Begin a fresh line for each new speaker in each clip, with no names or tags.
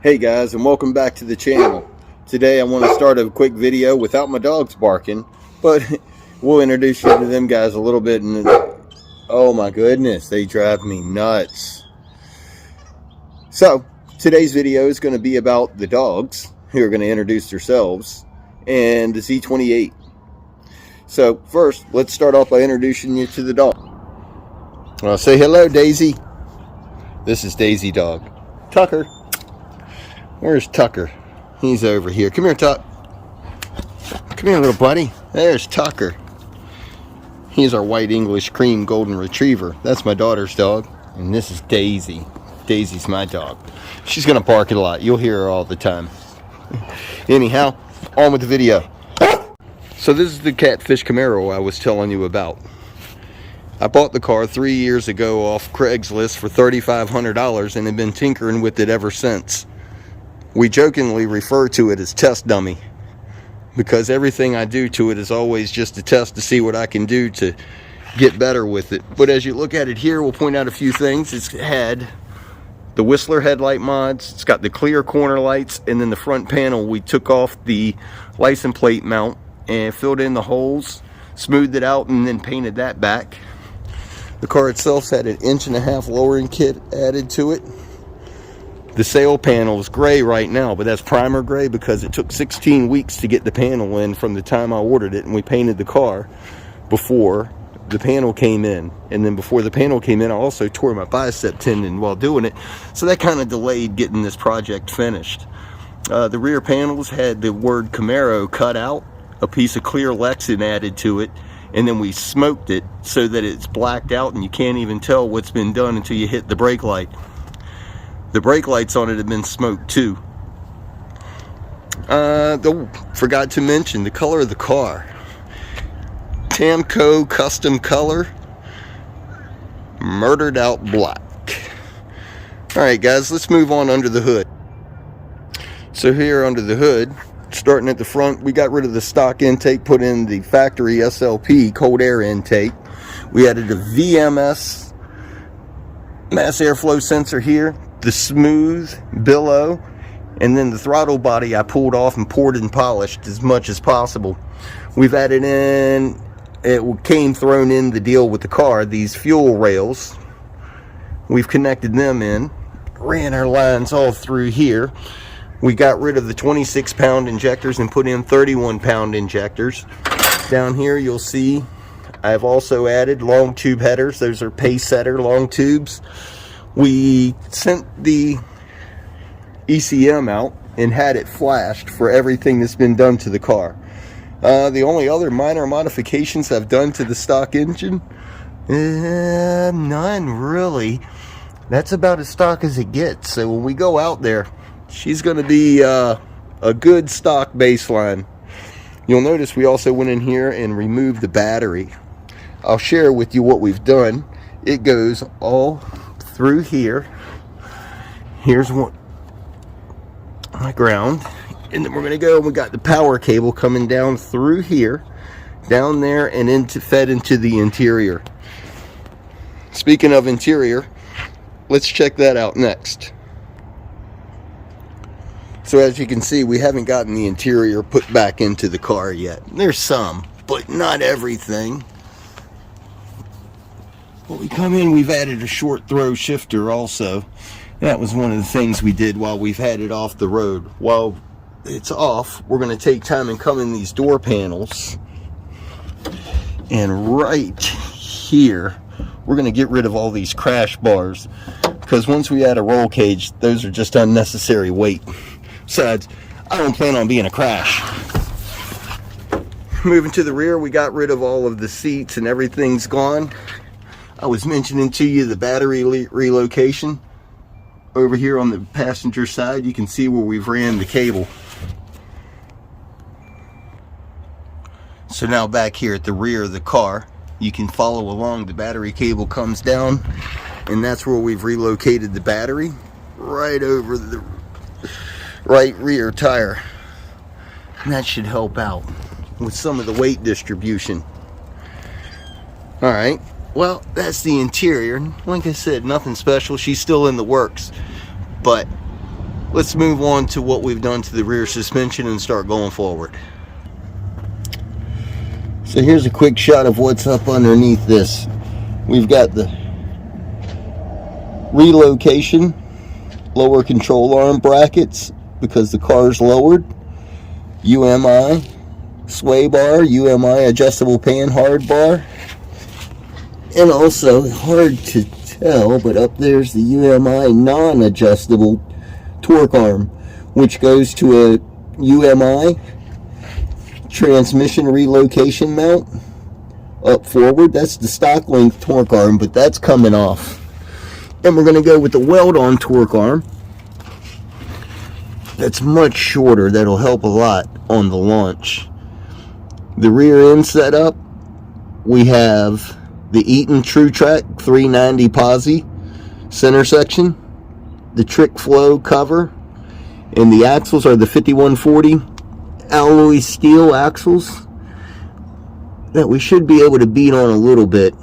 Hey guys, and welcome back to the channel. Today I want to start a quick video without my dogs barking, but we'll introduce you to them guys a little bit. And oh my goodness, they drive me nuts. So today's video is going to be about the dogs who are going to introduce themselves and the Z28. So first, let's start off by introducing you to the dog. Say hello, Daisy. This is Daisy dog. Tucker. Where's Tucker? He's over here. Come here, Tuck. Come here, little buddy. There's Tucker. He's our white English cream golden retriever. That's my daughter's dog. And this is Daisy. Daisy's my dog. She's going to bark a lot. You'll hear her all the time. Anyhow, on with the video. So this is the catfish Camaro I was telling you about. I bought the car 3 years ago off Craigslist for $3,500 and have been tinkering with it ever since. We jokingly refer to it as test dummy because everything I do to it is always just a test to see what I can do to get better with it. But as you look at it here, we'll point out a few things. It's had the Whistler headlight mods, it's got the clear corner lights, and then the front panel we took off the license plate mount and filled in the holes, smoothed it out, and then painted that back. The car itself had an 1.5 inch lowering kit added to it. The sail panel is gray right now, but that's primer gray because it took 16 weeks to get the panel in from the time I ordered it, and we painted the car before the panel came in. And then before the panel came in, I also tore my bicep tendon while doing it, so that kind of delayed getting this project finished. The rear panels had the word Camaro cut out, a piece of clear Lexan added to it, and then we smoked it so that it's blacked out and you can't even tell what's been done until you hit the brake light. The brake lights on it have been smoked too. Forgot to mention the color of the car. Tamco custom color, murdered out black. Alright guys, let's move on under the hood. So here under the hood, starting at the front, we got rid of the stock intake, put in the factory SLP cold air intake. We added a VMS mass airflow sensor here, the smooth billow, and then the throttle body I pulled off and poured and polished as much as possible. We've added in, it came thrown in the deal with the car, these fuel rails. We've connected them in, ran our lines all through here. We got rid of the 26-pound injectors and put in 31-pound injectors. Down here you'll see I've also added long tube headers. Those are pace setter long tubes. We sent the ECM out and had it flashed for everything that's been done to the car. The only other minor modifications I've done to the stock engine, none really. That's about as stock as it gets. So when we go out there, she's going to be a good stock baseline. You'll notice we also went in here and removed the battery. I'll share with you what we've done. It goes all through here. Here's one, my ground, and then we're going to go, we got the power cable coming down through here, down there, and fed into the interior. Speaking of interior, let's check that out next. So as you can see, we haven't gotten the interior put back into the car yet. There's some, but not everything. When we come in, we've added a short throw shifter also. That was one of the things we did while we've had it off the road. While it's off, we're going to take time and come in these door panels. And right here, we're going to get rid of all these crash bars. Because once we add a roll cage, those are just unnecessary weight. Besides, I don't plan on being a crash. Moving to the rear, we got rid of all of the seats and everything's gone. I was mentioning to you the battery relocation. Over here on the passenger side, you can see where we've ran the cable. So now back here at the rear of the car, you can follow along. The battery cable comes down, and that's where we've relocated the battery, right over the right rear tire. And that should help out with some of the weight distribution. Alright, well, that's the interior. Like I said, nothing special. She's still in the works. But let's move on to what we've done to the rear suspension and start going forward. So here's a quick shot of what's up underneath this. We've got the relocation lower control arm brackets because the car's lowered, UMI sway bar, UMI adjustable pan hard bar, and also, hard to tell, but up there's the UMI non-adjustable torque arm, which goes to a UMI transmission relocation mount up forward. That's the stock length torque arm, but that's coming off. And we're going to go with the weld-on torque arm. That's much shorter. That'll help a lot on the launch. The rear end setup, we have the Eaton TrueTrack 390 posi center section, the Trick Flow cover, and the axles are the 5140 alloy steel axles that we should be able to beat on a little bit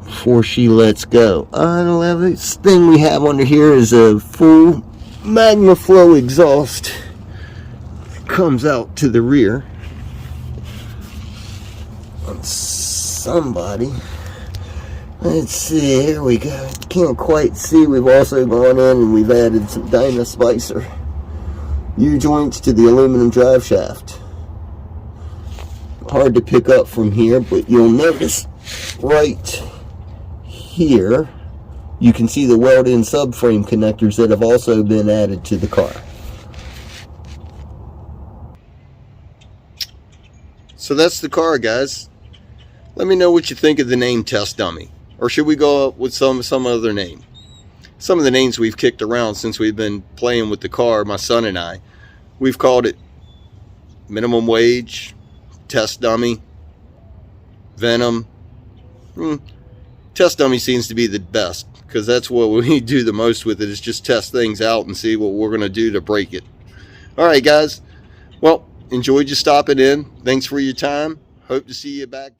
before she lets go. The last thing we have under here is a full MagnaFlow exhaust that comes out to the rear. Somebody, let's see, here we go. Can't quite see. We've also gone in and we've added some Dynaspicer U-joints to the aluminum drive shaft. Hard to pick up from here, but you'll notice right here you can see the weld-in subframe connectors that have also been added to the car. So that's the car, guys. Let me know what you think of the name Test Dummy. Or should we go up with some other name? Some of the names we've kicked around since we've been playing with the car, my son and I. We've called it Minimum Wage, Test Dummy, Venom. Test Dummy seems to be the best, because that's what we do the most with it, is just test things out and see what we're going to do to break it. Alright guys, well, enjoyed you stopping in. Thanks for your time. Hope to see you back.